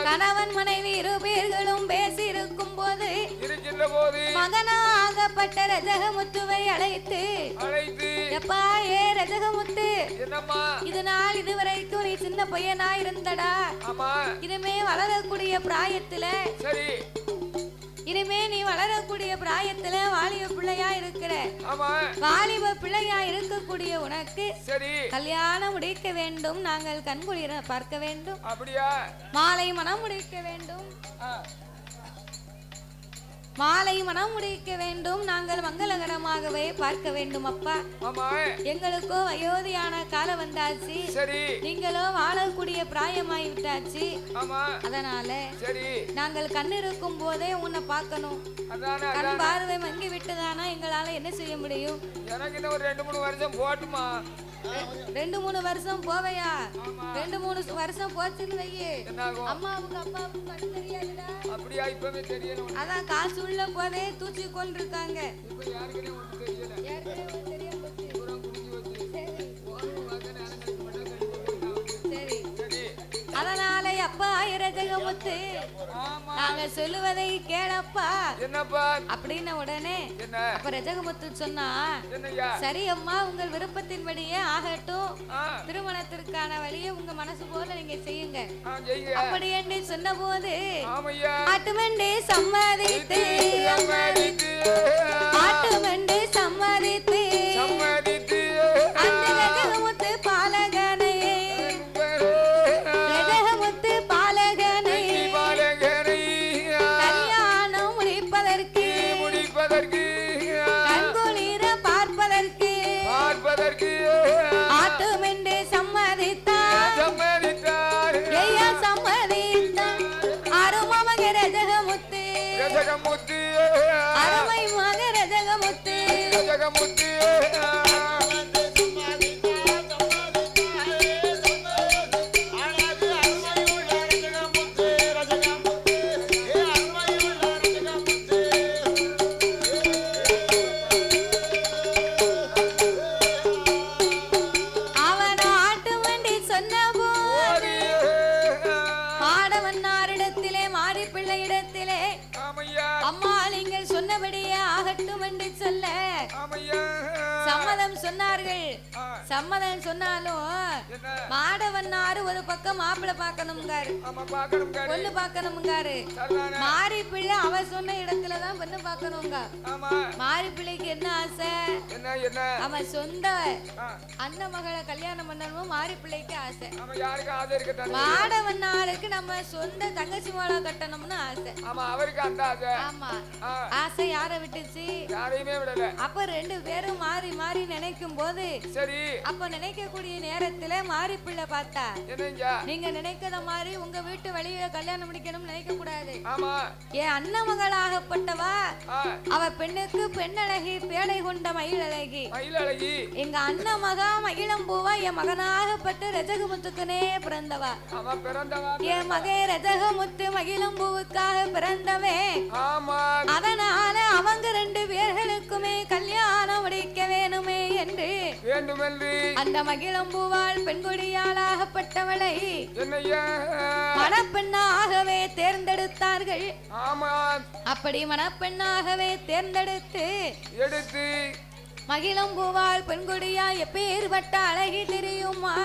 கணவன் மனைவி இரு பேர்களும் பேசி இருக்கும் போது மகனாகப்பட்ட ரஜகமுத்துவை அழைத்து எப்பா ஏ ரஜகமுத்து, இதனால் இதுவரைக்கும் நீ சின்ன பையனா இருந்தடா, இனிமே வளரக்கூடிய பிராயத்துல நீ வளரக்கூடிய பிராயத்துல வாலிப பிள்ளையா இருக்கிற, வாலிப பிள்ளையா இருக்கக்கூடிய உனக்கு கல்யாணம் முடிக்க வேண்டும், நாங்கள் கண்குளிர பார்க்க வேண்டும், மாலை மனம் முடிக்க வேண்டும், மாலை மனம் முடிக்க வேண்டும், நாங்கள் மங்களகரமாகவே பார்க்க வேண்டும் அப்பா. எங்களுக்கோ வயோதியான காலம் வந்தாச்சு, நீங்களோ வாழக்கூடிய பிராயமாய் விட்டாச்சு, அதனால நாங்கள் கண் இருக்கும் போதே உன்னை பார்க்கணும், கண் பார்வை மங்கி விட்டுதானா எங்களால என்ன செய்ய முடியும்? எனக்கு இன்னும் ஒரு 2-3 வருஷம் போட்டுமா. 2-3 வருஷம் போவையா? 2-3 வருஷம் போச்சுன்னு வையே, அம்மாவுக்கு அப்பாவுக்கு கண்ணு தெரியாதுடா. அப்படியா? இப்பவே தெரியல. அதான் காசு உள்ள போதே தூச்சி கொண்டிருக்காங்க. இப்ப யாருக்குனே ஒண்ணு தெரியல. சரி, அதனால அப்பா ரஜகமுத்து, நாங்க சொல்லுவதை கேளப்பா. என்னப்பா அப்படின்ன உடனே அப்ப ரஜகமுத்து சொன்னா, சரி அம்மா, உங்கள் விருப்பத்தின்படியே ஆகட்டும், திருமணத்திற்கான வழியை உங்க மனசு போல நீங்க செய்யுங்க அப்படி என்று சொன்ன போது ஆட்டுமண்டே சம்மதித்து ஆட்டுமண்டே சம்மதித்து அந்த ரஜகமுத்து பாலகனை கல்யாணம் முடிப்பதற்கு கண்குளிர பார்ப்பதற்கு ஆட்டுமென்று சம்மதித்தார். அருமமக ரஜகமுத்து, அருமை மக ரஜகமுத்து, சம்மதம் சொன்னாலும் மாடவன்னாரு ஒரு பக்கம் மாப்பிள்ளை பார்க்கணும்காரு, பொண்ணு பார்க்கணும்காரு. மாரி பிள்ளை அவ சொன்ன இடத்துலதான் பொண்ணு பார்க்கணுங்க. மாரி பிள்ளைக்கு என்ன ஆசை? அவன் சொந்த அண்ணன் மகளை கல்யாணம் பண்ணணும் மாரி பிள்ளைக்கு ஆசை. மாடவன்னாருக்கு நம்ம சொந்த தங்கச்சி மகளை கட்டணும்னு ஆசை. ஆமா, ஆசை யார விட்டுச்சு? அப்ப 2 பேரும் மாறி மாறி நினைக்கும் போது அப்ப நினைக்கக்கூடிய நேரத்துல மாறி பிள்ளை பார்த்தா, நீங்க நினைக்கிற மாதிரி உங்க வீட்டு வழியில கல்யாணம் முடிக்கணும்னு நினைக்க கூடாது. என் அண்ணன் மகளாகப்பட்டவா அவ பெண்ணுக்கு பெண்ணழகி, பேடை கொண்ட மயில் அழகி. எங்க அண்ணன் மகா மகிழம்பூவா என் மகனாகப்பட்டு ரஜகமுத்துக்குனே பிறந்தவா. என் மகே ரஜகமுத்து மகிழம்பூவுக்காக பிறந்தவே, அதனால அவங்க 2 பேர்களுக்குமே கல்யாணம் முடிக்க வேணுமே என்று அந்த மகிழம்பூவால் பெண்கொடியாளாகப்பட்டவளை மணப்பெண்ணாகவே தேர்ந்தெடுத்தார்கள். அப்படி மணப்பெண்ணாகவே தேர்ந்தெடுத்து மகிழம்பூவால் பெண்கொடியா எப்பேற்பட்ட அழகி தெரியுமா?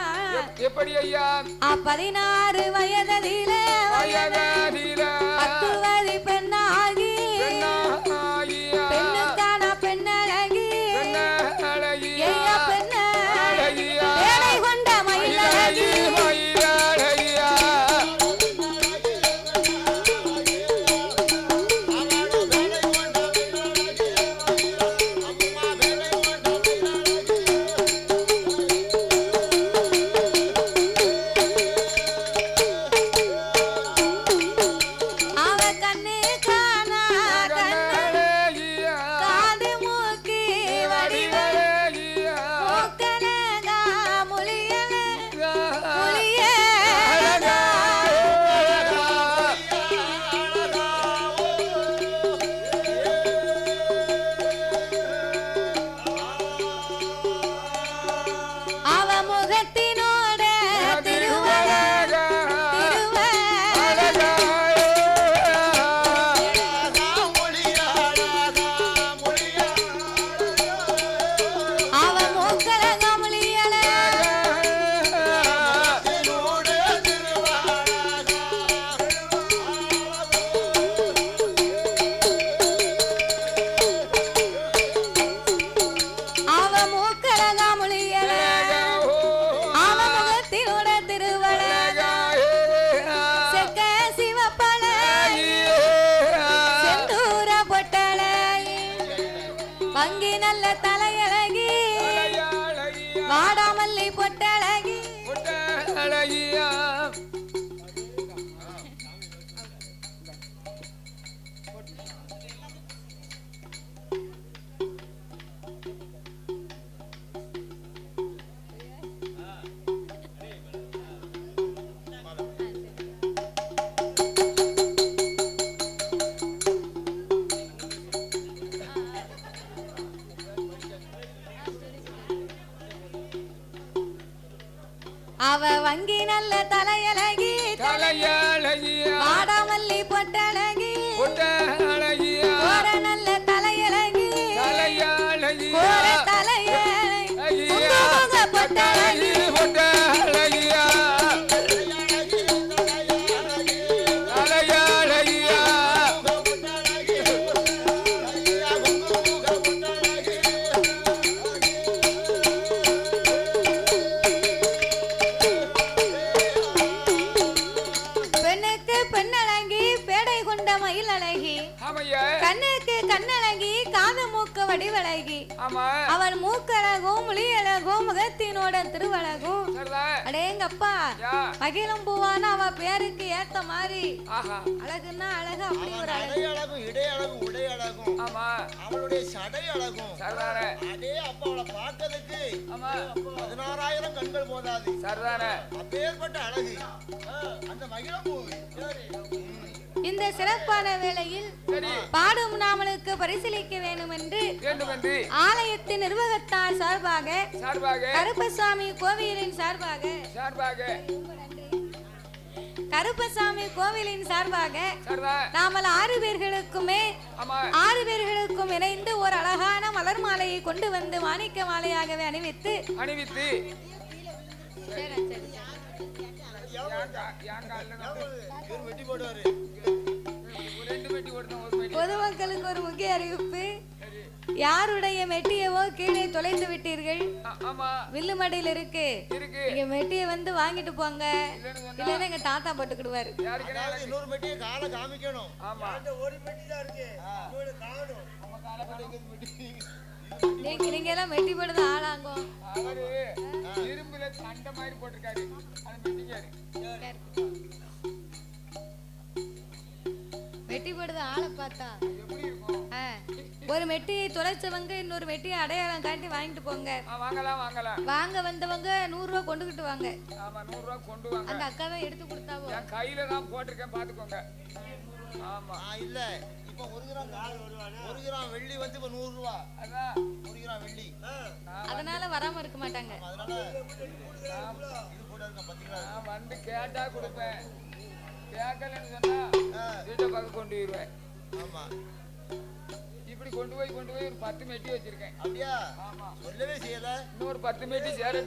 எப்படி ஐயா? 16 வயதில 10 வயது பெண்ணாகி பெண்ணுக்கான பெண்ணழகி பேடை கொண்ட மயிலழகி. நல்ல தலையழகி தலையழகியா வாடாமல்லி பொட்டழகி பொட்டழகியா கோர நல்ல தலையழகி தலையழகியா கோர தலையழகி குங்குமங்க பொட்டழகி பொட்டழகியா தலையழகியா பெண்ணுக்கு பெண்ணழகி பேடை கொண்ட மயில் அழகி ஆமையா கண்ணுக்கு கண்ணழகி காது மூக்கு வடிவழகி ஆமா அவன் மூக்கழகும் மொழியழகும் முகத்தினோட திருவழகும் சரிதான் அடேங்கப்பா யா மகிழும் பூவான அவ பேருக்கு ஏத்த மாதிரி ஆஹா அழகுன்னா அழகு அப்படி ஒரு அழகு நடை அழகும் இடை அழகும் உடை அழகும் ஆமா அவளுடைய சடை அழகும் சரிதானே அதே அப்ப அவளை பார்க்கறதுக்கு ஆமா 16,000 கண்கள் போதாது சரிதானே அப்பேற்பட்ட அழகு அந்த மகிழம்பூவி இந்த சிறப்பான வேளையில் சரி பாடும் நாமலுக்கு பரிசீலிக்க வேண்டும் என்று ஆலயத்தின் நிர்வாகத்தார் சார்பாக கருப்பசாமி கோவிலின் சார்பாக கருப்பசாமி கோவிலின் சார்பாக நாமல் 6 பேர்களுக்குமே 6 பேர்களுக்கும் இணைந்து ஒரு அழகான மலர் மாலையை கொண்டு வந்து மாணிக்க மாலையாகவே அணிவித்து பொதுமக்களுக்கு ஒரு முக்கிய அறிவிப்பு யாருடைய மெட்டியவோ கீழே தொலைத்து விட்டீர்கள் வில்லுமடையில் இருக்கு நீங்க மெட்டியை வந்து வாங்கிட்டு போங்க இல்லன்னா எங்க தாத்தா போட்டுக்கிடுவாரு இன்னொரு மெட்டியை காலை காமிக்கணும் நீங்க எல்லாம் மெட்டி போடுறது ஆளாங்கும் இரும்புல சண்டை மாதிரி போட்டிருக்காரு மெட்டி போடுறது ஆளை பார்த்தா ஒரு மெட்டியை தொலைச்சவங்க இன்னொரு மெட்டியை அடையாளம் காட்டி வாங்கிட்டு போங்க வாங்க வந்தவங்க 100 ரூபா கொண்டுகிட்டு வாங்க அந்த அக்கா தான் எடுத்து கொடுத்தாவோ கையில தான் போட்டிருக்கேன் பாத்துக்கோங்க ஆமா இல்ல இப்ப 1 கிராம் வெள்ளி வந்து இப்ப 100 ரூபாய் அதான் 1 கிராம் வெள்ளி அதனால வராம இருக்க மாட்டாங்க அதனால இது கூட இருக்க பாத்தீங்களா நான் வந்து கேட்டா கொடுப்பேன் கேட்கலன்னு சொன்னா வீட்டை பக்கம் கொண்டு போயிருவேன் ஆமா இப்படி கொண்டு போய் ஒரு 10 மெட்டி வச்சிருக்கேன் அப்படியா ஆமா சொல்லவே செய்யல இன்னொரு 10 மெட்டி சேர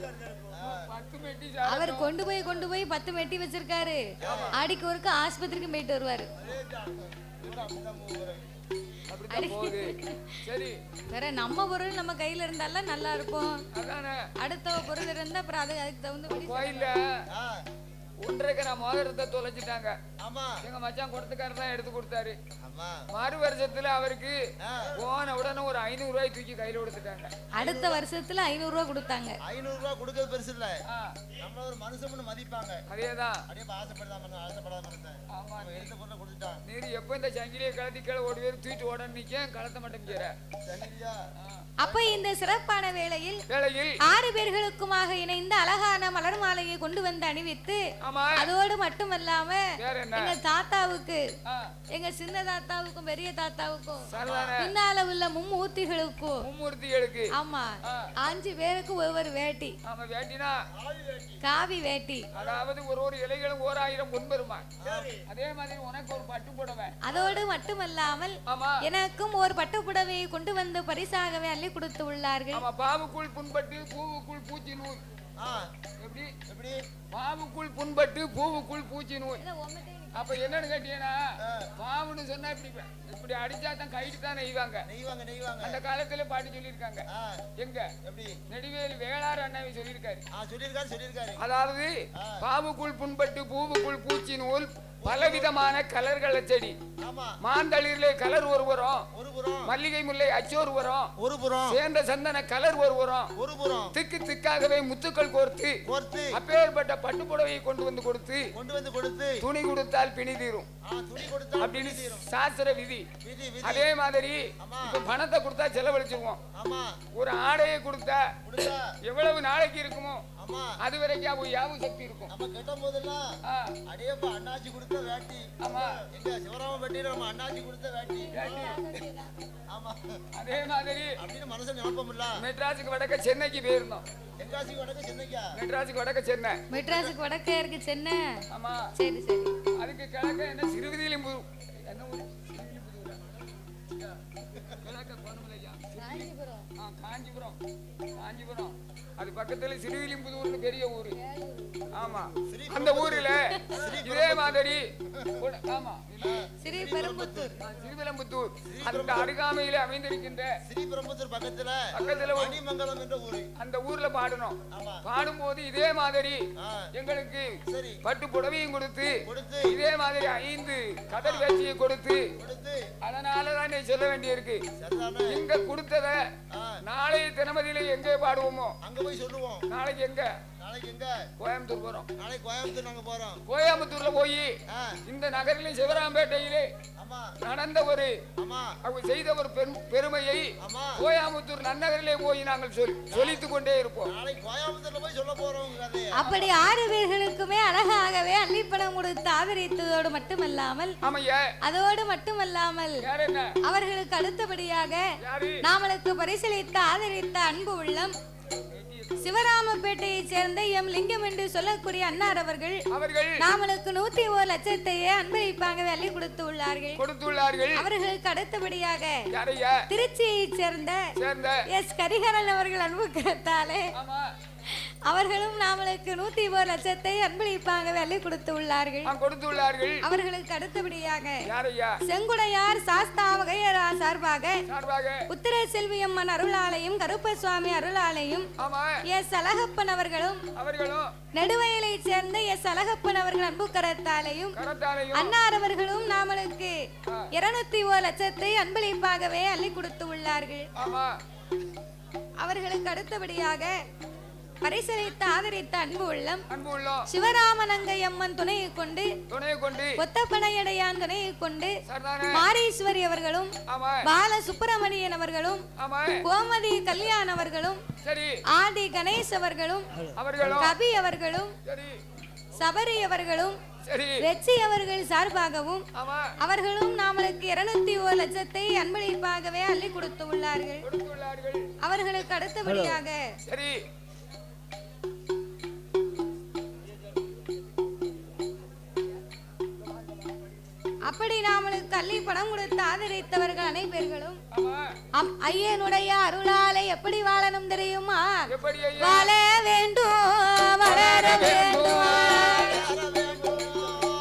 10 மெட்டி சேர அவர் கொண்டு போய் 10 மெட்டி வச்சிருக்காரு ஆடிக்கு ஒருக்க ஆஸ்பத்திரிக்கு போயிட்டு வருவாரு சரி வேற நம்ம பொருள் நம்ம கையில இருந்தால நல்லா இருக்கும் அடுத்த பொருள் இருந்தா அப்புறம் அதுக்கு தகுந்த கோயில்ல 1.5 கிராம் மோதிரத்தை தொலைச்சிட்டாங்க எங்க மச்சான் கொடுத்துக்காரு தான் எடுத்து கொடுத்தாரு மறு வருஷத்துல அவருக்கு போன உடனே ஒரு 500 ரூபாய் தூக்கி கையில கொடுத்துட்டாங்க அடுத்த வருஷத்துல 500 ரூபாய் கொடுத்தாங்க 500 ரூபாய் கொடுக்கிறது பெருசு இல்ல நம்ம ஒரு மனுஷன்னு மதிப்பாங்க அதேதான் அப்படியே ஆசைப்படாம இருந்தேன் ஆமா எடுத்த பொருளை கொடுத்துட்டான் நீ எப்ப இந்த சங்கிலியை கலத்தி கீழே ஓடி பேர் தூக்கிட்டு ஓட நிக்க கலத்த மட்டும் சங்கிலியா அப்ப இந்த சிறப்பான வேளையில் 6 பேர்களுக்குமாக இணைந்து அழகான மலர் மாலையை கொண்டு வந்து அணிவித்து அதோடு மட்டுமல்லாம எங்க தாத்தாவுக்கு எங்க சின்ன தாத்தாவுக்கும் பெரிய தாத்தாவுக்கும் பின்னால உள்ள மும்மூர்த்திகளுக்கு ஆமா 5 பேருக்கு ஒவ்வொரு வேட்டி காவி வேட்டி அதாவது ஒரு இலைகளும் 1000 பொன்பெருமா அதே மாதிரி உனக்கு ஒரு பட்டு புடவை அதோடு மட்டுமல்லாமல் எனக்கும் ஒரு பட்டு புடவையை கொண்டு வந்து பரிசாகவே அள்ளி கொடுத்து உள்ளார்கள் பாவுக்குள் புண்பட்டு பூவுக்குள் பூச்சி நூல் எப்படி பாவுக்குள் புண்பட்டு பூவுக்குள் பூச்சி நூல் அப்ப என்னன்னு கேட்டீங்கன்னா பாவுன்னு சொன்னா இப்படி அடிச்சா தான் கைட்டு தான் நெய்வாங்க அந்த காலத்துல பாட்டு சொல்லியிருக்காங்க எங்க எப்படி நெடுவேலு வேளாறு அண்ணாவை சொல்லியிருக்காரு அதாவது பாவுக்குள் புண்பட்டு பூவுக்குள் பூச்சி நூல் பலவிதமான கலர்கள் செடி மாந்தளிரிலே கலர் ஒரு புறம் மல்லிகை முல்லை அச்சோர் ஒரு புறம் சேர்ந்த சந்தன கலர் ஒரு புறம் திக்கு திக்காகவே முத்துக்கள் கோர்த்து அப்பேற்பட்ட பட்டு புடவையை கொண்டு வந்து கொடுத்து துணி கொடுத்தால் பிணி தீரும் அப்படின்னு சாஸ்திர விதி அதே மாதிரி இப்ப பணத்தை கொடுத்தா செலவழிச்சிருவோம் ஒரு ஆடையை கொடுத்தா எவ்வளவு நாளைக்கு இருக்குமோ அது வரைக்கும் அவங்க யாவு சக்தி இருக்கும். நம்ம கெட்டும் போதெல்லாம் அடையப்பா அண்ணாச்சி கொடுத்த வேட்டி. ஆமா, எங்க சிவராம பெட்டியில நம்ம அண்ணாச்சி கொடுத்த வேட்டி. ஆமா, அதே மாதிரி அப்படின்னு மனசு நினைப்போம்ல. மெட்ராஸுக்கு வடக்க சென்னைக்கு போயிருந்தோம். மெட்ராஸுக்கு வடக்க சென்னைக்கா? மெட்ராஸுக்கு வடக்க சென்னை. மெட்ராஸுக்கு வடக்கே இருக்கு சென்னை. ஆமா, சரி சரி. அதுக்கு கிழக்க என்ன சிறுவிதிலிம்புதூர். என்ன ஊரு? கிழக்க கோணமலையா? காஞ்சிபுரம். காஞ்சிபுரம் அது பக்கத்துல சிறுவிலிம்புதூர்னு பெரிய ஊரு. ஆமா, அந்த ஊர்ல இதே மாதிரி ஆமா ஸ்ரீபெரும்புத்தூர் அந்த அருகாமையில அமைந்திருக்கின்ற ஸ்ரீபெரும்புத்தூர் பக்கத்துல மணிமங்கலம் என்ற ஊரு. அந்த ஊர்ல பாடணும். பாடும்போது இதே மாதிரி எங்களுக்கு பட்டு புடவையும் கொடுத்து இதே மாதிரி 5 கதர் வேட்சியை கொடுத்து அதனாலதான் நீ சொல்ல வேண்டியிருக்கு. இங்க கொடுத்தத நாளைய தினமதியில எங்கே பாடுவோமோ அங்க போய் சொல்லுவோம். நாளைக்கு எங்க? கோயம்புத்தூர் போறோம். நாளைக்கு கோயம்புத்தூர் நாங்க போறோம். கோயம்புத்தூர்ல போய் இந்த நகரிலே சிவராம்பேட்டையிலே நடந்த ஒரு அவங்க செய்த ஒரு பெருமையை கோயம்புத்தூர் நன்னகரிலே போய் நாங்கள் சொல்லித்துக் கொண்டே இருப்போம். நாளைக்கு கோயம்புத்தூர்ல போய் சொல்ல போறோம். அப்படி 6 பேர்களுக்குமே அழகாகவே அள்ளிப்பணம் கொடுத்து ஆதரித்ததோடு மட்டுமல்லாமல் அதோடு மட்டுமல்லாமல் அவர்களுக்கு அடுத்தபடியாக நாமளுக்கு பரிசளித்த ஆதரித்த அன்பு உள்ளம் சிவராமப்பேட்டையை சேர்ந்த எம் லிங்கம் என்று சொல்லக்கூடிய அன்னார் அவர்கள் நாமளுக்கு 101 லட்சத்தையே அன்பளிப்பாகவே அள்ளி கொடுத்துள்ளார்கள். அவர்களுக்கு அடுத்தபடியாக திருச்சியை சேர்ந்த எஸ் கரிகரன் அவர்கள் அன்பு கருத்தாலே அவர்களும் நாமளுக்கு 101 லட்சத்தை அன்பளிப்பாகவே அள்ளி கொடுத்துள்ளார்கள். அவர்களுக்கு அடுத்தபடியாக செங்குடையார் சாஸ்தா வகையரா சார்பாக உத்திர செல்வியம்மன் அருளாலையும் கருப்பசுவாமி அருளாலையும் எஸ் அழகப்பன் அவர்களும் நெடுவயலை சேர்ந்த எஸ் அழகப்பன் அவர்கள் அன்பு கரத்தாலையும் அன்னார் அவர்களும் நாமளுக்கு 201 லட்சத்தை அன்பளிப்பாகவே அள்ளி கொடுத்து உள்ளார்கள். அவர்களுக்கு அடுத்தபடியாக பரிசளித்த ஆதரித்த அன்பு உள்ளம் சிவராமநங்கை அம்மன் துணையை கொண்டு கொத்தப்பனையடையான் துணையை கொண்டு மாரீஸ்வரி அவர்களும் பால சுப்பிரமணியன் அவர்களும் கோமதி கல்யாண் அவர்களும் ஆதி கணேஷ் அவர்களும் கவி அவர்களும் சபரி அவர்களும் வெச்சி அவர்கள் சார்பாகவும் அவர்களும் நாமளுக்கு 201 லட்சத்தை அன்பளிப்பாகவே அள்ளி கொடுத்து உள்ளார்கள். அவர்களுக்கு அடுத்தபடியாக அப்படி நாமளுக்கு அள்ளி பணம் கொடுத்து ஆதரித்தவர்கள் அனைவர்களும் ஐயனுடைய அருளாலை எப்படி வாழணும் தெரியுமா? வாழ வேண்டும், வளர வேண்டும்,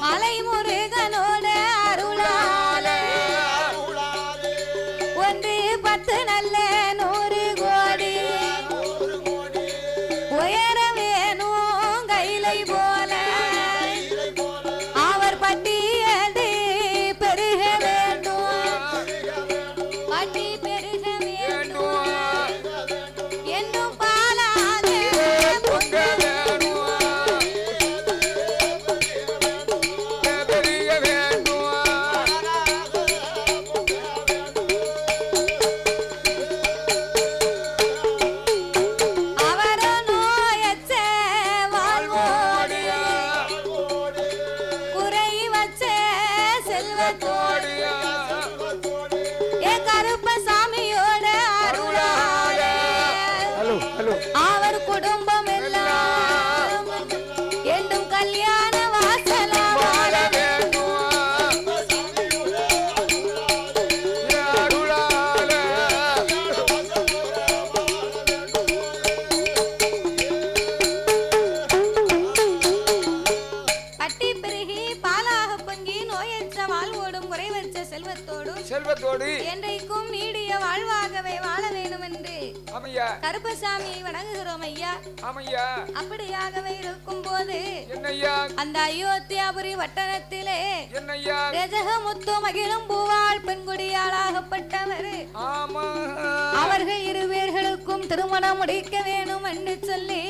மலை முருகனோட அருளாலே 1 10 நல்ல 100 கோடி உயர வேணும் கைலை போல அவர் பட்டி செல்வத்தோடு என்றைக்கும் நீடிய வாழ்வாகவே வாழ வேண்டும் என்று கருப்பசாமியை வணங்குகிறோம் ஐயா. அப்படியாகவே இருக்கும் போது அந்த அயோத்தியாபுரி வட்டணத்திலே ரஜகமுத்து மகிழும் பூவாள் பெண்குடியாளாகப்பட்டவர் அவர்கள் 2 பேர்களுக்கும் திருமணம் முடிக்க வேணும் என்று சொல்லி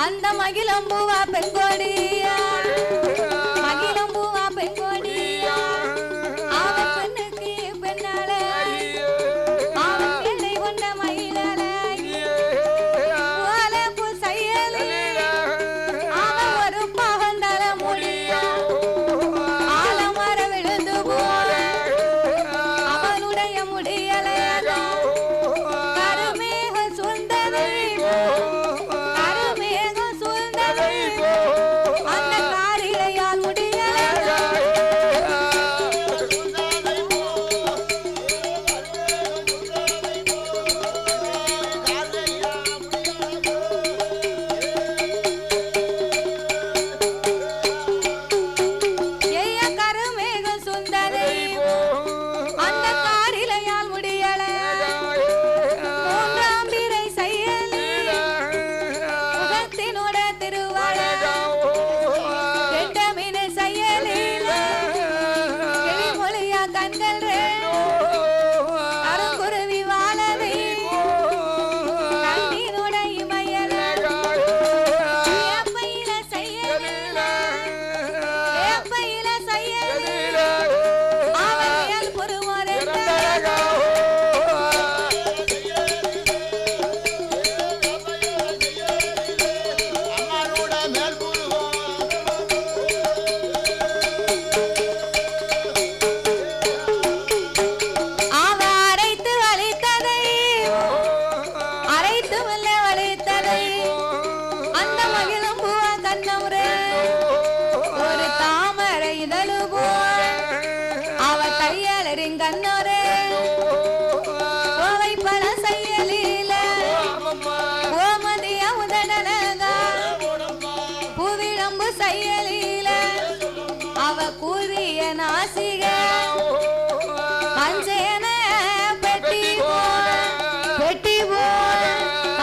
அந்த மகிழம்பூவா பெண்கொடியா மகிழம்பூவா பெண்கொடியா பெண்ணுக்கு பெண்ணால அவன் பிள்ளை கொண்ட மயிலால செய்யல கண்ணோரே கோவை பல செயலில கோமதிய உதடலகா பூவிளம்பு செயலில அவ கூறிய நாசிக மஞ்சேன பெட்டி போல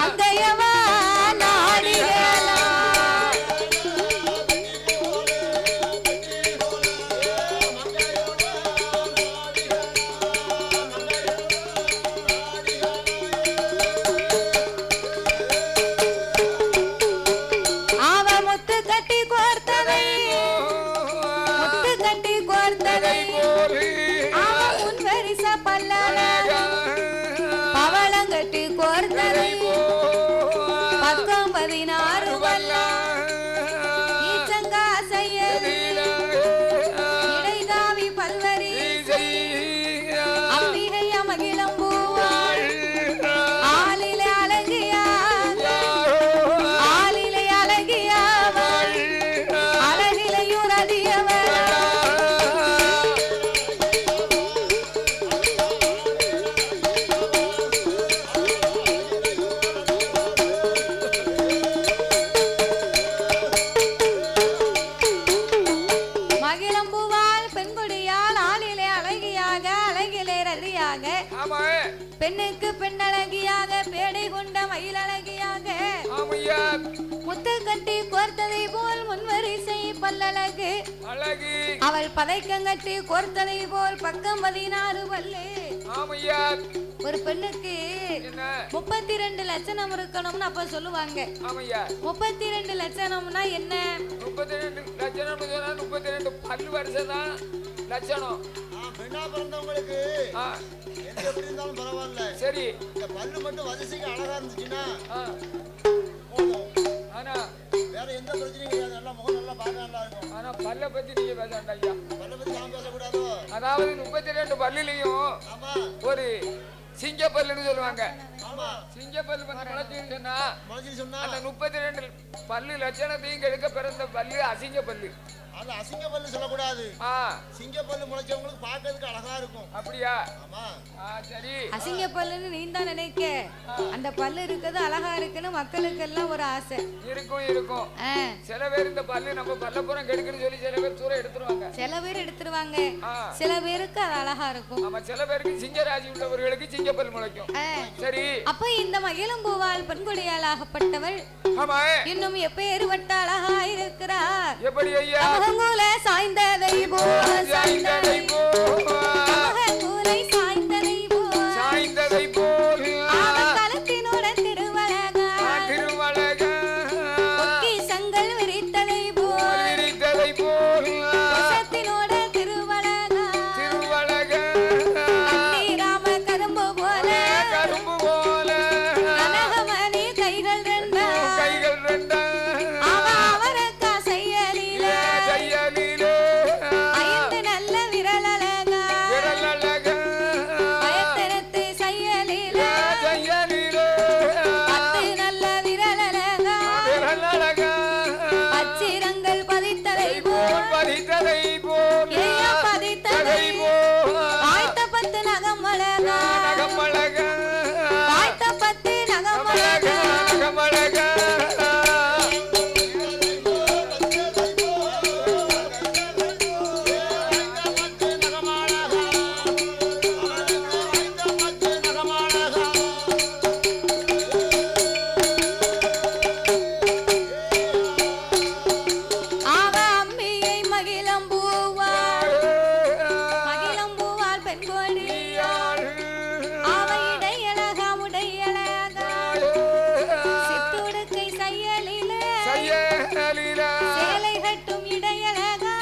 அங்கையவா நாடிகளா அவ முத்து கட்டி கோர்த்ததை அவ முன்வரிச பல்லல பவளங்கட்டி கோர்த்ததை பக்கம் 16 வல்ல ஈச்சங்கா செய்யலில இடைதாவி பல்வரி அம்பிகை அமகிலம்பூவாள் ஆலிலே அழகியாவள் அழகிலையூர் அதியவள் மகிழம்பூவால் பெண்குடியால் ஆளிலே அழகியாக அழகிலே ரதியாக பெண்ணுக்கு பெண்ணழகியாக பேடை கொண்ட மயிலழகியாக முத்து கட்டி கோர்த்ததை போல் முன்வரிசை பல்லழகு அவள் பதைக்கங்கட்டி கோர்த்ததை போல் பக்கம் 16 பல்லு ஒரு பெண்ணுக்கு 32 லட்சணம் இருக்கணும்னு அப்ப சொல்லுவாங்க 32 லட்சணம்னா என்ன 32 லட்சணம் 32 பல்லு வருஷம் தான் லட்சணம் பெண்ணா பிறந்தவங்களுக்கு எப்படி இருந்தாலும் பரவாயில்ல சரி இந்த பல்லு மட்டும் வரிசைக்கு அழகா இருந்துச்சுன்னா ஆனா வேற எந்த பிரச்சனையும் கிடையாது நல்லா முகம் நல்லா பார்க்க நல்லா இருக்கும் ஆனா பல்ல பத்தி நீங்க பேச வேண்டாம் ஐயா பல்ல பத்தி நான் பேசக்கூடாதோ அதாவது 32 பல்லுலயும் ஒரு சிங்கப்பல்லுன்னு சொல்லுவாங்க சிங்கப்பல்லு முளைச்சின்னு சொன்னா அந்த 32 பல்லு லட்சணத்தையும் கெடுக்க பிறந்த பல்லு அசிங்க பல்லு அது அசிங்க பல்லு சொல்லக்கூடாது சிங்க பல்லு முளைச்சவங்களுக்கு பார்க்கிறதுக்கு அழகா இருக்கும் அப்படியா ஆமா சரி அசிங்க பல்லுன்னு நீ தான் நினைக்க அந்த பல்லு இருக்குது அழகா இருக்குன்னு மக்களுக்கு எல்லாம் ஒரு ஆசை இருக்கும் சில பேர் இந்த பல்லு நம்ம பல்லப்புறம் கெடுக்குன்னு சொல்லி சில பேர் தூரம் எடுத்துருவாங்க சில பேருக்கு அது அழகா இருக்கும் ஆமா சில பேருக்கு சிங்கராசி உள்ளவர்களுக்கு சிங்க பல் முளைக்கும் சரி அப்ப இந்த மகிழம்பூவால் பெண்குடியால் ஆகப்பட்டவள் இன்னும் எப்பேறுபட்ட அழகா இருக்கிறார் எப்படி ஐயா முகங்கூல சாய்ந்ததை போல் கலத்தினோட திருவழகா சங்கள் விரித்ததை போல் திருவழகா ராம கரும்பு போல கனகமணி கைகள் ரெண்டா அவரக்கா செய்யலில ஐந்து நல்ல விரலழகா பயத்திரத்து செய்யலில 10 நல்ல விரலழகா அச்சிரங்கள் பதித்ததை போல் பதித்ததை வாய்த்த 10 நகமழகா வாய்த்த 10 நகமழகா அவ அம்பிகை மகிழம்பூவாள் பெண்கொடி அவ இடையழகா உடையழகா சித்துடுக்கை செய்யலில சேலை கட்டும் இடையழகா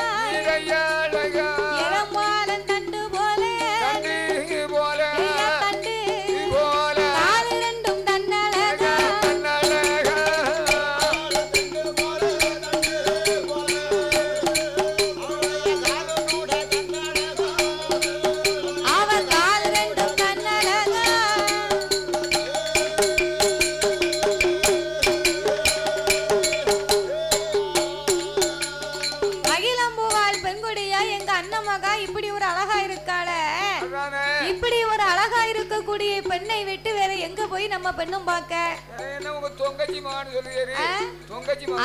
இளம்பாலன் தண்டு போல தண்டு காது ரெண்டும் தன்னழகா அவ கால் ரெண்டும் தன்னழகா மகிழம்பூவாள் பெண்குடியா எங்க அண்ணன் மகா இப்படி ஒரு அழகா இருக்காள இப்படி ஒரு அழகா இருக்கக்கூடிய பெண்ணை விட்டு வேற எங்க போய் நம்ம பெண்ணும் பார்க்க?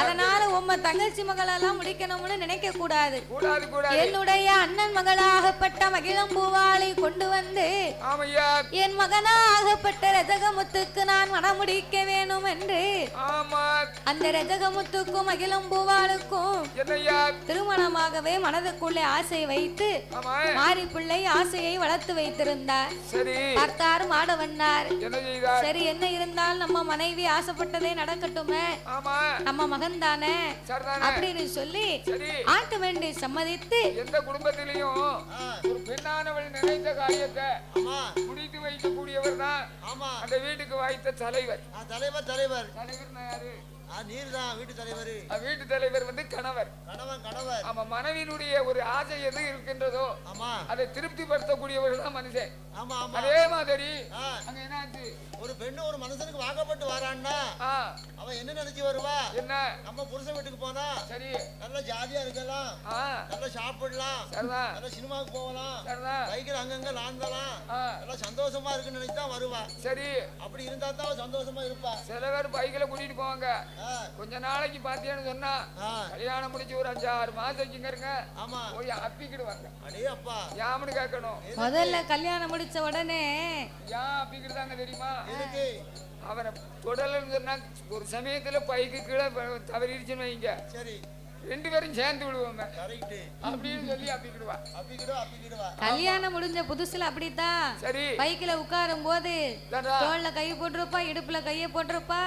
அதனால உம்ம தங்கச்சி மகளெல்லாம் முடிக்கணும்னு நினைக்க கூடாது. என்னுடைய அண்ணன் மகளாகப்பட்ட மகிழம்பூவாளை கொண்டு வந்து என் மகனாகப்பட்ட ரஜகமுத்துக்கு நான் மணமுடிக்க வேணும் என்று அந்த ரஜகமுத்துக்கும் மகிழம்பூவாளுக்கும் திருமணமாகவே மனதுக்குள்ளே ஆசை வைத்து மாரி பிள்ளை ஆசையை வளர்த்து வைத்திருந்தார். பார்த்தார் மாடவன்னார். சரி, என்ன இருந்தால் நம்ம மனைவி ஆசைப்பட்டதே நடக்கட்டுமே, நம்ம மகன் தானே அப்படின்னு சொல்லி ஆட்ட வேண்டி சம்மதித்து எந்த குடும்பத்திலையும் ஒரு பெண்ணானவள் நினைத்த காரியத்தை முடித்து வைக்கக்கூடியவர் தான் அந்த வீட்டுக்கு வாய்த்த தலைவர். தலைவர் யாரு? வீட்டு தலைவர் வந்து கணவர். ஆமா, மனைவியினுடைய ஒரு ஆசை எது இருக்கின்றதோ அதை திருப்திப்படுத்தக்கூடியவர்கள் தான் மனுஷன். அதே மாதிரி அங்க என்னாச்சு, ஒரு பெண்ணு ஒரு மனுஷனுக்கு வாக்கப்பட்டு வரான்னா அவன் என்ன நினைச்சு வருவா? என்ன, நம்ம புருஷன் வீட்டுக்கு போனா சரி நல்ல ஜாதியா இருக்கலாம், நல்லா சாப்பிடலாம், நல்ல சினிமாவுக்கு போகலாம், பைக்கில் அங்கங்க லாந்தலாம், நல்லா சந்தோஷமா இருக்குன்னு நினைச்சுதான் வருவா. சரி, அப்படி இருந்தா தான் அவன் சந்தோஷமா இருப்பா. சில பேர் பைக்கில கூட்டிட்டு போவாங்க. கொஞ்ச நாளைக்கு பாத்தீங்கன்னு சொன்னா கல்யாணம் முடிச்சு ஒரு 5-6 மாசம் இங்க இருங்க, போய் அப்பிக்கிடுவாங்க. அடே அப்பா, யாமனு கேட்கணும். முதல்ல கல்யாணம் முடிச்ச உடனே ஏன் அப்பிக்கிடுதாங்க தெரியுமா? அவரை தொடலன்னு சொன்னா ஒரு சமயத்துல பைக்கு கீழே தவறிடுச்சுன்னு வைங்க, சரி ரெண்டு பேரும் சேர்ந்து விடுவாங்க அப்படின்னு சொல்லி அப்பிக்கிடுவா. கல்யாணம் முடிஞ்ச புதுசுல அப்படித்தான். சரி, பைக்கில உட்காரும் போது தோல்ல கை போட்டிருப்பா, இடுப்புல கைய போட்டிருப்பா.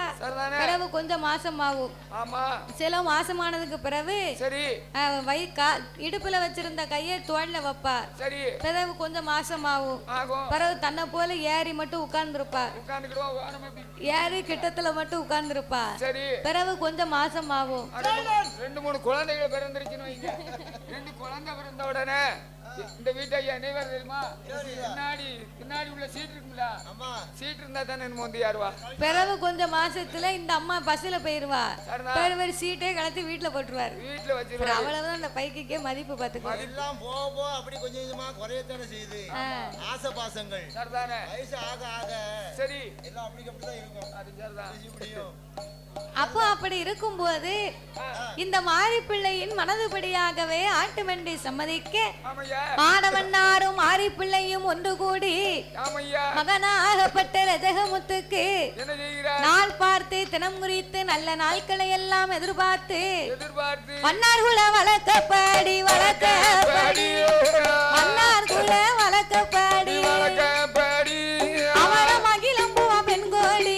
பிறகு கொஞ்சம் மாசம் ஆகும். ஆமா, சில மாசமானதுக்கு பிறகு சரி இடுப்புல வச்சிருந்த கைய தோல்ல வைப்பா. சரி, பிறகு கொஞ்சம் மாசம் ஆகும். பிறகு தன்னை போல ஏறி மட்டும் உட்கார்ந்துருப்பா, ஏறி கிட்டத்துல மட்டும் உட்கார்ந்துருப்பா. சரி, பிறகு கொஞ்சம் மாசம் ஆகும். 2-3 குழந்தைகள் பிறந்துருச்சுன்னு வைங்க. 2 குழந்தை பிறந்த உடனே இந்த வீட்டை என்ன வேற தெரியுமா, பின்னாடி உள்ள சீட் இருக்குல்ல, சீட் இருந்தா தானே வந்து யாருவா. பிறகு கொஞ்சம் மாசத்துல இந்த அம்மா பஸ்ல போயிருவா, பிறகு சீட்டே கலத்தி வீட்டுல போட்டுருவாரு, வீட்டுல வச்சிருவாரு. அவ்வளவுதான் அந்த பைக்குக்கே மதிப்பு பாத்துக்கோ. எல்லாம் போக அப்படி கொஞ்சம் கொஞ்சமா குறையத்தானே செய்யுது ஆசை பாசங்கள். சரிதானே, வயசு ஆக ஆக சரி எல்லாம் அப்படிதான் இருக்கும். அது சரிதான் இப்படியும். அப்போ அப்படி இருக்கும்போது இந்த மாரி பிள்ளையின் மனதுபடியாகவே ஆட்டுமண்டி சம்மதிக்க மாடவன்னாரும் மாரி பிள்ளையும் ஒன்று கூடி மகனாகப்பட்ட ரஜகமுத்துக்கு நாள் பார்த்து தினம் குறித்து நல்ல நாட்களை எல்லாம் எதிர்பார்த்து மன்னார்குல வழக்கப்படி மன்னார்குல வழக்கப்படி அவர மகிழம்பூவ பெண்கோடி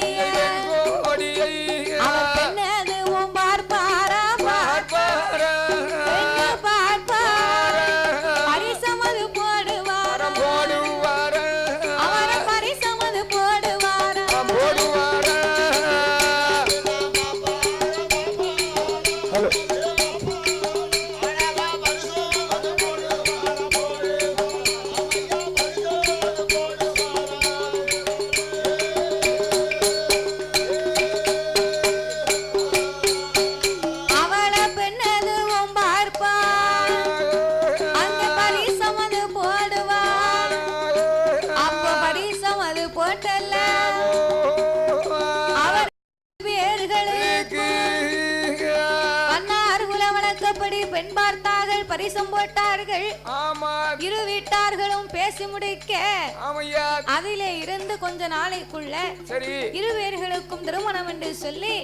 பெண் பார்த்தார்கள், பரிசம் போட்டார்கள். இரு வீட்டார்களும் பேசி முடிக்க அதிலே இருந்து கொஞ்ச நாளைக்குள்ள இருவேர்களுக்கும் திருமணம் என்று சொல்லி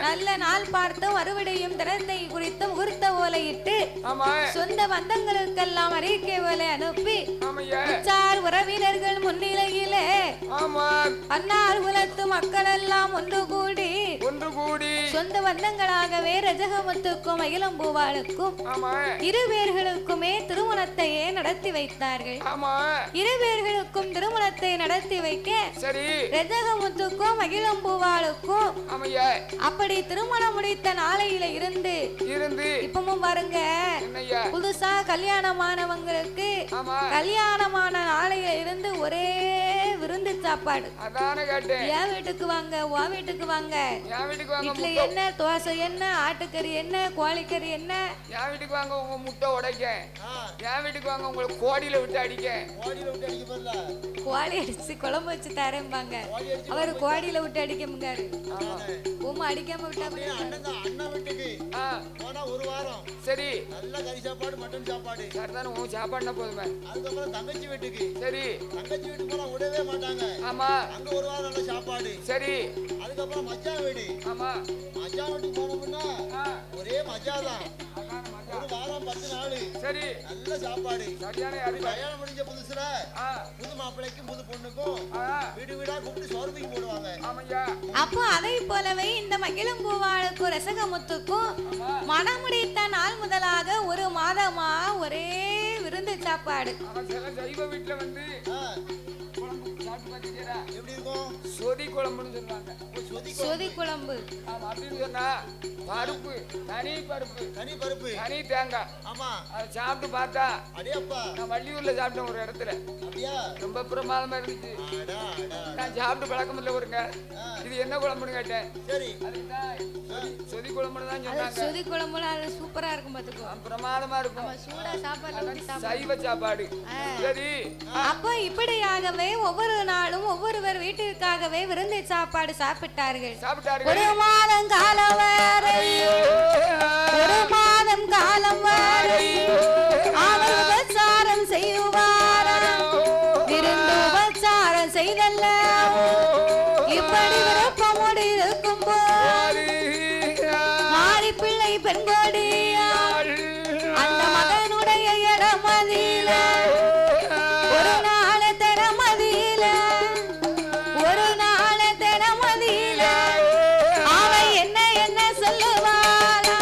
நல்ல நாள் பார்த்து அறுவடையும் திறத்தை குறித்து முகூர்த்த ஓலையிட்டு சொந்த பந்தங்களுக்கெல்லாம் அறிக்கை ஓலை அனுப்பி உற்றார் உறவினர்கள் முன்னிலையிலே அன்னார் குலத்து மக்கள் எல்லாம் ஒன்று கூடி சொந்த பந்தங்களாகவே ரஜகமுத்துக்கும் மகிழம்பூவாளுக்கும் இருவேர்களுக்குமே திருமணத்தையே நடத்தி வைத்தார்கள். இருவேர்களுக்கும் திருமணத்தை நடத்தி வைக்க ரஜகமுத்துக்கும் மகிழம்பூவாளுக்கும் அப்படி திருமணம் முடித்த நாளையில இருந்து இப்பவும் பாருங்க, புதுசா கல்யாணமானவங்களுக்கு கல்யாணமான நாளையில இருந்து ஒரே விருந்து சாப்பாடு. என் வீட்டுக்கு வாங்க, உன் வீட்டுக்கு வாங்க, இட்லி என்ன, தோசை என்ன, ஆட்டுக்கறி என்ன, கோழிக்கறி என்ன, என் வீட்டுக்கு வாங்க, உங்க முட்டை உடைக்க என் வீட்டுக்கு வாங்க உங்களுக்கு கோடியில விட்டு அடிக்க. கோழி அடிச்சு குழம்பு வச்சு தரேன்பாங்க. அவர் கோடியில விட்டு அடிக்க முடியாது. உமா அடிக்காம விட்டா அண்ணன் வீட்டுக்கு போனா ஒரு வாரம் சரி நல்ல கறி சாப்பாடு மட்டன் சாப்பாடு சரிதானே உன் சாப்பாடுனா போதுமே. அதுக்கப்புறம் தங்கச்சி வீட்டுக்கு சரி தங்கச்சி வீட்டுக்கு போனா விடவே மாட்டாங்க. ஆமா அங்க ஒரு வாரம் நல்ல சாப்பாடு சரி. அதுக்கப்புறம் மச்சான் வீடு. ஆமா மச்சான் வீட்டுக்கு போனோம்னா ஒரே மஜா தான். ஒரு வாரம் 10 நாள் சரி நல்ல சாப்பாடு சரியான. கல்யாணம் முடிஞ்ச புதுசுல புது மாப்பிள்ளைக்கும் புது பொண்ணுக்கும் வீடு வீடா கூப்பிட்டு சோறுமைக்கு போடுவாங்க. அப்போ அதை போலவே இந்த மகிழும் பூவாளுக்கும் ரசகமுத்துக்கும் மனமுடித்த நாள் முதலாக ஒரு மாதமா ஒரே விருந்து சாப்பாடு. சைவ வீட்டுல வந்து எப்படி இருக்கும்? சொதி குழம்புன்னு சொல்லுவாங்க. சொதி குழம்பு அப்படின்னு சொன்னா பருப்பு தனி தனி தேங்காய். ஆமா அதை சாப்பிட்டு பார்த்தா அடியப்பா நான் வள்ளியூர்ல சாப்பிட்டேன் ஒரு இடத்துல. ரொம்ப பிரமாதமா இருந்துச்சு. நான் சாப்பிட்டு பழக்கம் இல்லை ஒருங்க. இது என்ன குழம்புன்னு கேட்டேன். சரி அதுதான் சொதி குழம்புன்னு தான் சொன்னாங்க. சொதி குழம்புல அது சூப்பரா இருக்கும் பாத்துக்கோ. பிரமாதமா இருக்கும். சூடா சாப்பாடு சைவ சாப்பாடு சரி. அப்போ இப்படியாகவே ஒவ்வொரு நாளும் ஒவ்வொருவர் வீட்டிற்காகவே விருந்து சாப்பாடு சாப்பிட்டார்கள். ஒரு மாதம் காலம் வரை ஒரு மாதம் காலம் வரை அவர் உபச்சாரம் செய்வார். விருந்து உபச்சாரம் செய்தல்ல இப்படி விருப்பமோடு இருக்கும் போது மாறி பிள்ளை பெண்கோடி அந்த மகனுடைய இடமதியில ஒரு நாள் திறமதியில ஒரு நாள் திறமதியில அவன் என்ன என்ன சொல்லுவாளா?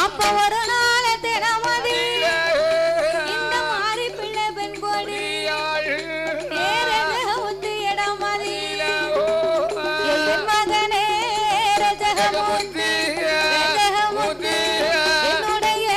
அப்ப ஒரு நாள் திறமதியில இந்த மாறி பிள்ளை பெண்கோடி ரஜகமுத்து இடமதியில என் மகனே ரஜகமுத்து ரஜகமுத்து என்னுடைய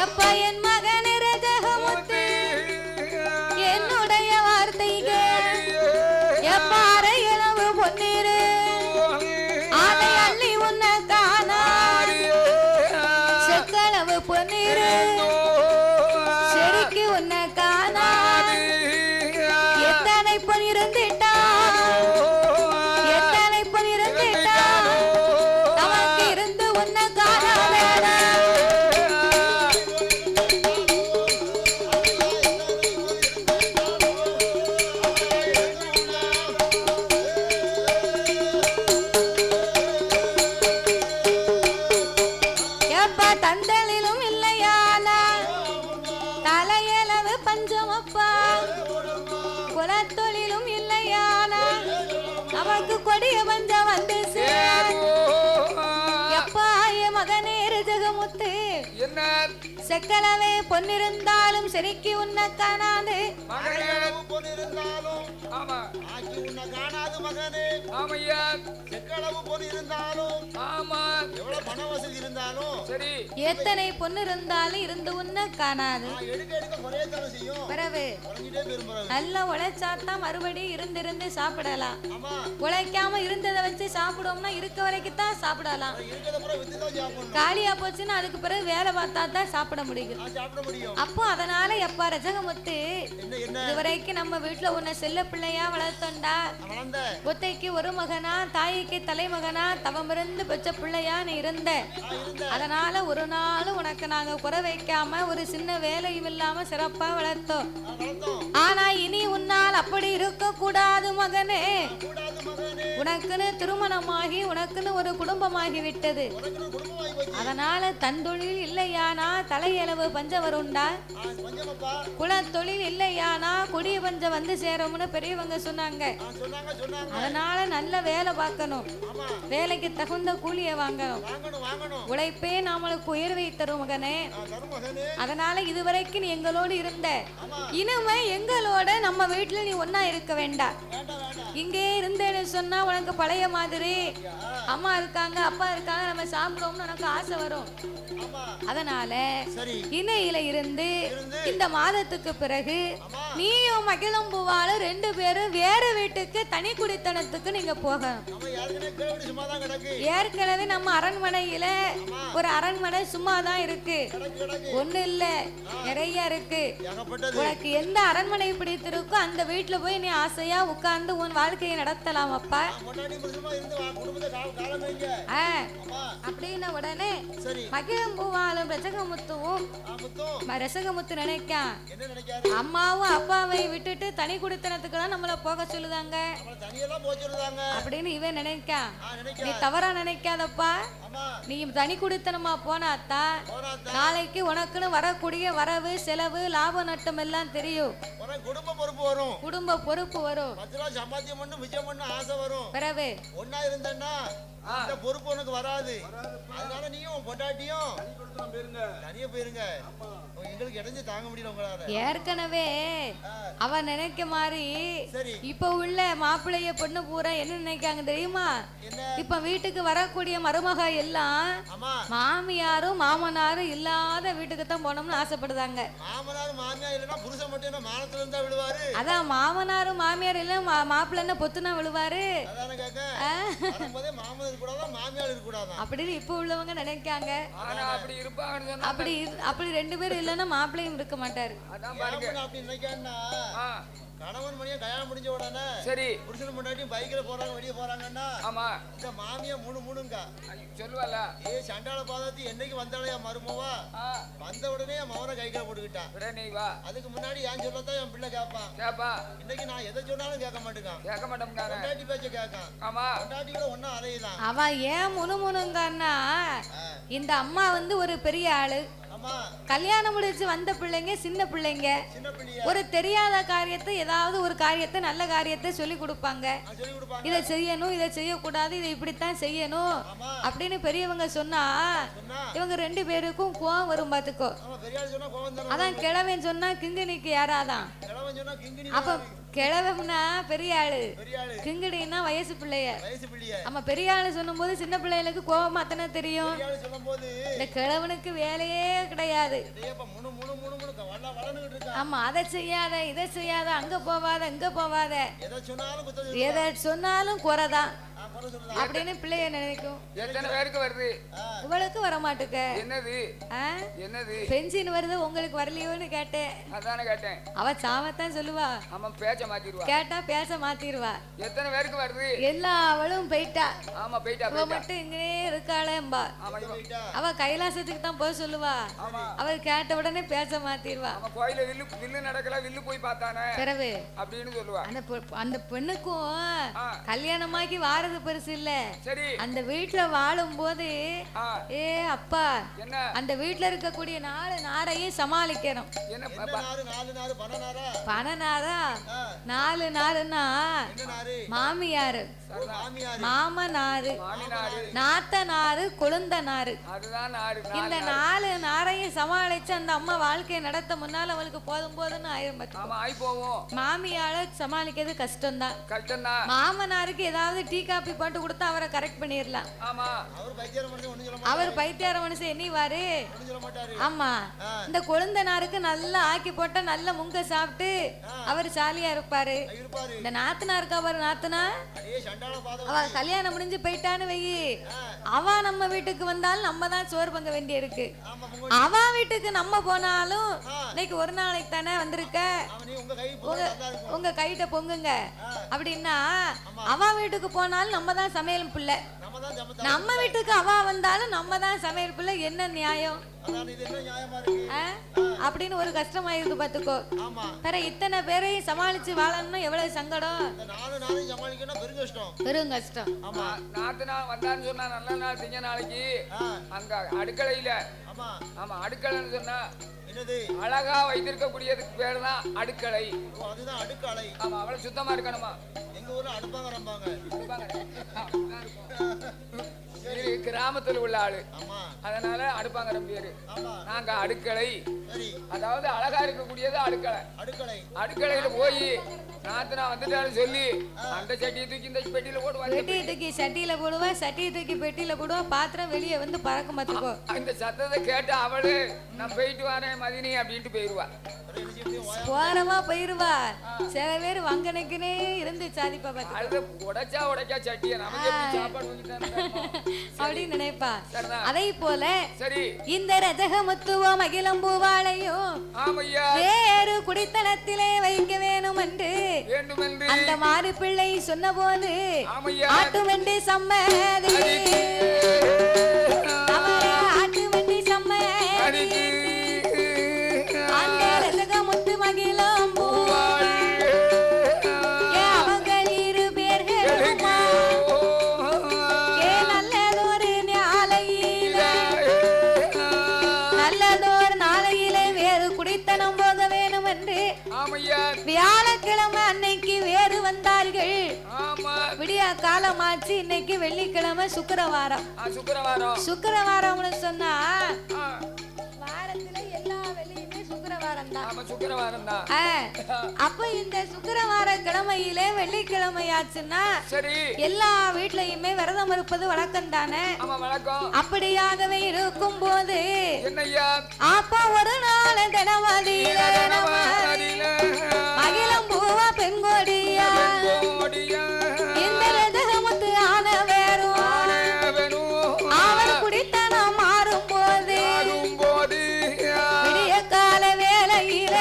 எப்ப என் மகனே ரஜகமுத்து என்னுடைய வார்த்தைகள் எப்ப அரை இளவு பொன்னீரு அதை அள்ளி உன்ன காணார் செக்களவு பொன்னீரு செடிக்கு உன்ன காணார் எத்தனை பொன் இருந்துட்டா எத்தனை பொன் இருந்துட்டா நமக்கு இருந்து உன்ன காணாத எப்ப தந்தலிலும் இல்லையானா தலையளவு பஞ்சமப்பா குலத்தொழிலும் இல்லையானா நமக்கு கொடிய பஞ்சம் வந்து எப்பா என் மகனே ரஜகமுத்து என்ன செக்கலவே பொன்னிருந்தாலும் செருக்கி உன்ன காணாது பொன்னிருந்தாலும் ஆமா ஆக்கி உன்னை காணாது மகனே. ஆமையா செக்களவு பொன் இருந்தாலும் ஆமா எவ்வளவு பண வசதி இருந்தாலும் சரி எத்தனை பொண்ணு இருந்தாலும் இருந்து உன்ன காணாது. எடுக்க எடுக்க குறையத்தானே செய்யும். பிறகு குறைஞ்சிட்டே பெரும்புறது. நல்லா உழைச்சாத்தான் மறுபடியும் இருந்து சாப்பிடலாம். ஆமா உழைக்காம இருந்ததை வச்சு சாப்பிடுவோம்னா இருக்க வரைக்கும் தான் சாப்பிடலாம். இருக்கிறத பூரா வித்து தான் சாப்பிடணும். காலியா போச்சுன்னா அதுக்கு பிறகு வேலை பார்த்தா தான் சாப்பிட முடியும். சாப்பிட முடியும். அப்போ அதனால எப்பா ரஜகமுத்து என்ன என்ன இதுவரைக்கும் நம்ம வீட்டுல உன்னை செல்ல பிள்ளையா வளர்த்தோண்டா. வளர்ந்த ஒத்தைக்கு ஒரு மகனா தாய்க்கு தலைமகனா தவமிருந்து பெற்ற பிள்ளையா நீ இருந்த. அதனால ஒரு நாள் உனக்கு நாங்க குறை வைக்காம ஒரு சின்ன வேலையும் இல்லாம சிறப்பா வளர்த்தோம். ஆனா இனி உன்னால் அப்படி இருக்க கூடாது மகனே. உனக்குன்னு திருமணமாகி உனக்குன்னு ஒரு குடும்பமாகி விட்டது. அதனால தன் தொழில் இல்லையானா தலையளவு பஞ்சம் வரும்டா. குலத்தொழில் இல்லையானா கொடிய பஞ்சம் வந்து சேரும்னு பெரியவங்க சொன்னாங்க. அதனால நல்ல வேலை பார்க்கணும், வேலைக்கு தகுந்த கூலியை வாங்கணும். உழைப்பே நம்மளுக்கு உயர்வை தரும் மகனே. அதனால இதுவரைக்கும் நீ எங்களோடு இருந்த, இனிமே எங்களோட நம்ம வீட்டுல நீ ஒன்னா இருக்க வேண்டாம். இங்கே இருந்தேன்னு சொன்னா உனக்கு பழைய மாதிரி அம்மா இருக்காங்க அப்பா இருக்காங்க நம்ம சாப்பிடுவோம்னு உனக்கு ஆசை வரும். அதனால இணையில இருந்து இந்த மாதத்துக்கு பிறகு நீயும் மகிழும் பூவாலும் 2 பேரும் வேற வீட்டுக்கு தனி குடித்தனத்துக்கு நீங்க போகணும். ஏற்கனவே நம்ம அரண்மனையில ஒரு அரண்மனை சும்மா தான் இருக்கு, ஒண்ணு இல்ல நிறைய இருக்கு. உனக்கு எந்த அரண்மனை பிடித்திருக்கோ அந்த வீட்டுல போய் நீ ஆசையா உட்கார்ந்து உன் வாழ்க்கையை நடத்தலாம் அப்பா. அப்படின்ன உடனே மகிழும் பூவாலும் ரசகமுத்து நினைக்க அம்மாவும் அப்பாவை விட்டுட்டு தனி குடித்தனத்துக்கு தான் நம்மள போக சொல்லுதாங்க அப்படின்னு இவன் நினைக்க. நீ தவறா நினைக்காதப்பா, நீ தனி குடித்தனமா போனாத்தா நாளைக்கு உனக்குன்னு வரக்கூடிய வரவு செலவு லாப நட்டம் எல்லாம் தெரியும். குடும்ப பொறுப்பு வரும், சம்பாத்தியம் பண்ணு விஜயம் பண்ணு ஆசை வரும். பிறகு ஒன்னா இருந்தேன்னா அந்த பொறுப்பு உனக்கு வராது. அதனால நீயும் பொண்டாட்டியும் தனியா போயிருங்க, எங்களுக்கு இடைஞ்சு தாங்க முடியல உங்களால. ஏற்கனவே அவ நினைக்க மாதிரி இப்ப உள்ள மாப்பிள்ளைய பொண்ணு பூரா என்ன நினைக்காங்க தெரியுமா? இப்ப வீட்டுக்கு வரக்கூடிய மருமக எல்லாம் மாமியாரும் மாமனாரும் இல்லாத வீட்டுக்கு தான் போனோம்னு ஆசைப்படுதாங்க. மாமனாரும் மாமியார் இல்லைன்னா புருஷன் மட்டும் என்ன மானத்துல இருந்தா விழுவாரு. அதான் மாமனாரும் மாமியார் இல்ல மாப்பிள்ளை என்ன பொத்துனா விழுவாரு. அப்படின்னு இப்ப உள்ளவங்க நினைக்காங்க. அப்படி 2 பேரும் இல்லன்னா மாப்பிள்ளையும் இருக்க மாட்டாரு. கணவன் மணியா கல்யாணம் முடிஞ்ச உடனே சரி புருஷன் முன்னாடி பைக்ல போறாங்க வெளியே போறாங்கன்னா ஆமா இந்த மாமியா மூணுங்க சொல்லுவாள ஏ சண்டால பாதத்தி என்னைக்கு வந்தாளையா மருமவா வந்த உடனே மவனை கைகளை போட்டுக்கிட்டான் உடனே வா. அதுக்கு முன்னாடி ஏன் சொல்லத்தான் என் பிள்ளை கேட்பான். இன்னைக்கு நான் எதை சொன்னாலும் கேட்க மாட்டேன், பொண்டாட்டி பேச்ச கேட்கான். ஆமா பொண்டாட்டியோட ஒன்னா அலையுதான். அவன் ஏன் முணுமுணுங்கன்னா இந்த அம்மா வந்து ஒரு பெரிய ஆளு, கல்யாணம் முடிச்சு வந்த பிள்ளைங்க சின்ன பிள்ளைங்க, ஒரு தெரியாத காரியத்தை ஏதாவது ஒரு காரியத்தை நல்ல காரியத்தை சொல்லி கொடுப்பாங்க. இதை செய்யணும் இதை செய்யக்கூடாது இதை இப்படித்தான் செய்யணும் அப்படின்னு பெரியவங்க சொன்னா இவங்க 2 பேருக்கும் கோவம் வரும் பாத்துக்கோ. அதான் கிழவன் சொன்னா கிங்கினிக்கு யாராதான். அப்ப கிழவம்னா பெரிய ஆளு, கிங்கிடின்னா வயசு பிள்ளைய. ஆமா பெரிய ஆளு சொல்லும் போது சின்ன பிள்ளைகளுக்கு கோவமா தானே தெரியும். இந்த கிழவனுக்கு வேலையே கிடையாது. ஆமா அதை செய்யாத இதை செய்யாத அங்க போவாத இங்க போவாத எதை சொன்னாலும் குறைதான் அப்படின்னு பிள்ளைய நினைக்கும். எத்தனை பேருக்கு வருது? இவளுக்கு வர மாட்டுக்க. என்னது என்னது பென்ஷன் வருது உங்களுக்கு வரலையோன்னு கேட்டேன். அதானே கேட்டேன். அவ சாமத்தான் சொல்லுவா, ஆமா பேச்ச மாத்திடுவா. கேட்டா பேச மாத்திடுவா. எத்தனை பேருக்கு வருது? எல்லா அவளும் போயிட்டா. ஆமா போயிட்டா. அவ மட்டும் இங்கே இருக்காளேம்பா. அவ கைலாசத்துக்கு தான் போக சொல்லுவா. அவர் கேட்ட உடனே பேச மாத்திடுவா. அவ கோயில வில்லு நடக்கல வில்லு போய் பார்த்தானே பிறகு அப்படின்னு சொல்லுவா. அந்த பெண்ணுக்கும் கல்யாணமாக்கி வாரது பெருசு இல்ல. அந்த வீட்டுல வாழும் போது ஏ அப்பா அந்த வீட்டுல இருக்கக்கூடிய 4 நாரையும் சமாளிக்கணும். பணநாரா 4 நாருன்னா மாமியாரு மாமனாரு நாத்தனாரு கொழுந்தனாரு. இந்த 4 நாரையும் சமாளிச்சு அந்த அம்மா வாழ்க்கையை நடத்த முன்னால அவளுக்கு போதும் போதுன்னு ஆயிரம். மாமியால சமாளிக்கிறது கஷ்டம்தான். மாமனாருக்கு ஏதாவது டீ காபி போட்டு கொடுத்தா அவரை கரெக்ட் பண்ணிடலாம். அவர் பைத்தியார மனுஷன் என்னிவாரு. ஆமா இந்த கொழுந்தனாருக்கு நல்லா ஆக்கி போட்டா நல்ல முங்க சாப்பிட்டு அவர் ஜாலியா இருப்பாரு. இந்த நாத்தனாருக்கு அவர் நாத்தனா அவ கல்யாணம் முடிஞ்சு போயிட்டான்னு வெயி அவ நம்ம வீட்டுக்கு வந்தாலும் நம்ம தான் சோறு பங்க வேண்டிய இருக்கு. அவ வீட்டுக்கு நம்ம போனாலும் இன்னைக்கு ஒரு நாளைக்கு தானே வந்திருக்க உங்க கைட்ட பொங்குங்க அப்படின்னா அவ வீட்டுக்கு போனாலும் வந்தாலும் நம்ம தான் சமையல் பிள்ளை, நம்ம வீட்டுக்கு அவ வந்தாலும் நம்ம தான் சமையல் பிள்ளை. என்ன நியாயம் அப்படின்னு ஒரு கஷ்டமாயிருக்கு பாத்துக்கோ. வேற இத்தனை பேரையும் சமாளிச்சு வாழணும்னா எவ்வளவு சங்கடம், பெரும் கஷ்டம். நாத்து நாள் வந்தான்னு சொன்னா நல்ல நாள் திங்க நாளைக்கு அங்க அடுக்கலையில, ஆமா அடுக்கலைன்னு சொன்னா அழகா வைத்திருக்கக்கூடியதுக்கு பேரு தான் அடுக்களை. அதுதான் அடுக்களை. ஆமா, அவ்வளவு சுத்தமா இருக்கணுமா. எங்க ஊர்ல அடுப்பாங்க கிராமத்துல உள்ள ஆளு, அதனால அடுப்பாங்கிற பேரு. நாங்க அடுக்களை, அதாவது அழகா இருக்கக்கூடியது அடுக்களை. அடுக்கலையில போய் நாத்தனா வந்துட்டாலும் சொல்லி அந்த சட்டியை தூக்கி இந்த பெட்டியில போடுவாங்க, பெட்டியை தூக்கி சட்டியில போடுவா, சட்டியை தூக்கி பெட்டியில போடுவா, பாத்திரம் வெளியே வந்து பறக்க மாத்துக்கோ. இந்த சத்தத்தை கேட்டு அவளு நான் போயிட்டு வரேன் மதினி அப்படின்ட்டு போயிருவா, போறவா போயிருவா. சில பேர் வங்கனுக்குனே இருந்து சாதிப்பா பாத்து உடைச்சா சட்டியை நமக்கு சாப்பாடு அப்படின்னு நினைப்பா. அதை போல இந்த ரஜகமுத்துவோ மகிழம் பூவாளையும் வேறு குடித்தனத்திலே வைக்க வேணும் என்று அந்த மாறு பிள்ளை சொன்ன போது ஆட்டு வண்டி சம்மதி, ஆட்டு வண்டி சம்மதி அந்த ரஜகமுத்து மகிழம் பூவாள் அவங்க இரு பேர்களும் நல்லதொரு நாளையிலே வேறு குடித்தனம் போக வேணும் என்று வியாழக்கிழமை அன்னைக்கு வேறு வந்தார்கள். விடிய காலமாச்சு, இன்னைக்கு வெள்ளிக்கிழமை சுக்கிரவாரம். சுக்கிரவாரம்னு சொன்னா வாரத்துல எல்லா வெள்ளியுமே சுக்கிரவாரம் தான். அப்ப இந்த சுக்கிரவார கிழமையிலே வெள்ளிக்கிழமையாச்சுன்னா எல்லா வீட்லயுமே விரதம் இருப்பது வழக்கம் தானே. அப்படியாகவே இருக்கும் போது அப்ப ஒரு நாள் தினமதியில மகிழம் பூவா பெண்கொடியா இந்த ரஜகமுத்து ஆன வேறும் அவர் குடித்தனம் மாறும் போது விடிய கால வேளையில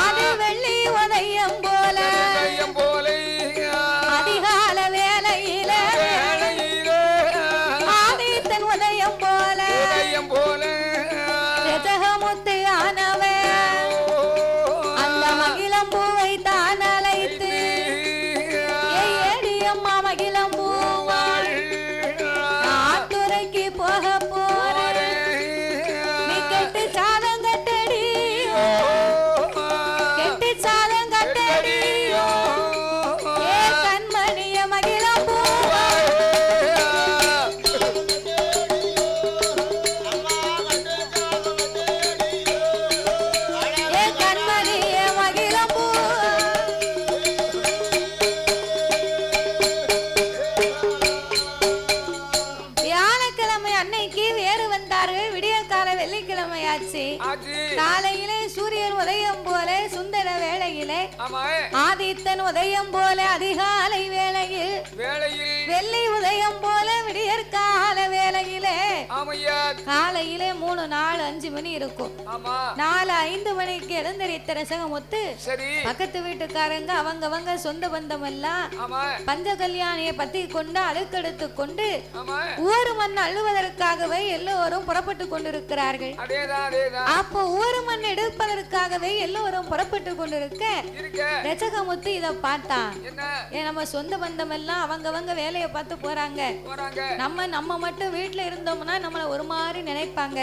அது வெள்ளி உதயம் போல அதிகால வேளையில ஆதித்தன் உதயம் போல ரஜகமுத்து ஆனவே அந்த மகிழம் பூவை தான் அழைத்து ஏடியம்மா மகிழம் பூவாள் ஆத்துறைக்கு போக போறேன், நீ கெட்டு சாதம் கட்டடி, கெட்டு சாதம் கட்டடி ஏ கண்மணிய மகிழம் பூவாள் ஏ கண்மணிய மகிழம் பூவாள். வியாழக்கிழமை அன்னைக்கு வேறு வந்தார்கள். விடிய கால வெள்ளிக்கிழமையாச்சு. காலையிலே சூரியன் உதயம் போல சுந்தர வேளையிலே ஆதித்தன் உதயம் போல அதிகாலை வேளையில் வெள்ளி உதயம் போல விடியற்கால வேளையிலே காலையிலே 3 4 5 மணி இருக்கும். 4 5 மணிக்கு எழுந்தரித்த ரசகமுத்து பக்கத்து வீட்டுக்காரங்க அவங்க சொந்த பந்தம் எல்லாம் பஞ்ச கல்யாணியை பத்தி கொண்டு அழுக்கெடுத்து கொண்டு ஊர் மண் அழுவதற்காகவே எல்லோரும் புறப்பட்டு கொண்டிருக்கிறார்கள். அப்போ ஊர் மண் எடுப்பதற்காகவே எல்லோரும் புறப்பட்டு கொண்டிருக்க ரசகமுத்து இத பார்த்தான். நம்ம சொந்த பந்தம் எல்லாம் அவங்க வேலையை பார்த்து போறாங்க, நம்ம மட்டும் வீட்டுல இருந்தோம்னா நம்மள ஒரு மாதிரி நினைப்பாங்க.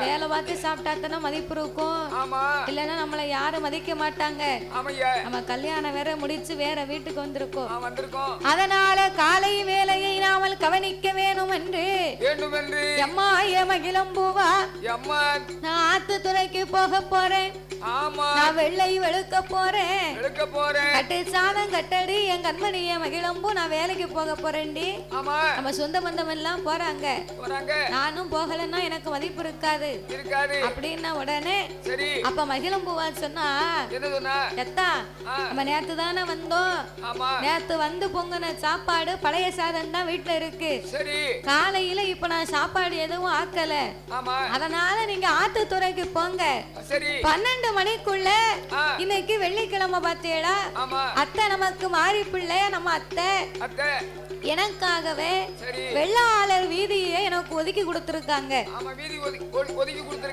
வேலை பார்த்து சாப்பிட்டா தானே மதிப்பு இருக்கும், இல்லன்னா நம்மள யாரும் மதிக்க மாட்டாங்க. நம்ம கல்யாணம் வேற முடிச்சு வேற வீட்டுக்கு வந்திருக்கோம். அதனால காலை வேலையை நாமல் கவனிக்க வேணும் என்று எம்மா ஏ மகிழம் பூவா நான் ஆத்து துறைக்கு போக போறேன், நான் வெள்ளை வெளுக்க போறேன், கட்டு சாதம் கட்டடி என் கண்மணிய மகிழம்பூ நான் வேலைக்கு போக போறேன்டி. நம்ம சொந்த பந்தம் எல்லாம் போறாங்க, நானும் போகலன்னா எனக்கு மதிப்பு இருக்காது அப்படின்னா உடனே அப்ப மகிழம்பூவா சொன்னா எத்தா நம்ம நேத்து தானே வந்தோம், நேத்து வந்து பொங்குன சாப்பாடு பழைய சாதம் தான் வீட்டுல இருக்கு, காலையில இப்ப நான் சாப்பாடு எதுவும் ஆக்கல, அதனால நீங்க ஆத்து துறைக்கு வீட்டுக்கு போங்க. சரி. 12 மணிக்குள்ள இன்னைக்கு வெள்ளிக்கிழமை பாத்தீங்களா? அத்தை நமக்கு மாறி பிள்ளை, நம்ம அத்தை எனக்காகவே வெள்ளாளர் வீதியை எனக்கு ஒதுக்கி கொடுத்திருக்காங்க.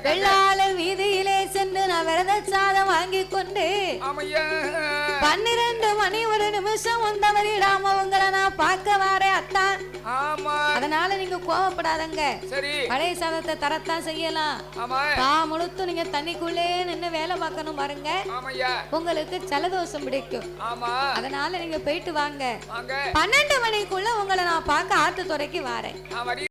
வெள்ளாளர் வீதியிலே சென்று நான் விரத சாதம் வாங்கி கொண்டு 12 மணி ஒரு நிமிஷம் வந்தவரிடாம உங்களை நான் பார்க்க வரேன் அத்தா. அதனால நீங்க கோவப்படாதங்க. பழைய சாதத்தை தரத்தான் செய்யலாம். முழுத்து நீங்க தண்ணிக்குள்ளே நின்று வேலை பார்க்கணும் பாருங்க. உங்களுக்கு ஜலதோஷம் பிடிக்கும். அதனால நீங்க போயிட்டு வாங்க. 12 மணிக்குள்ள உங்களை நான் பார்க்க ஆத்து துறைக்கு வாரேன்.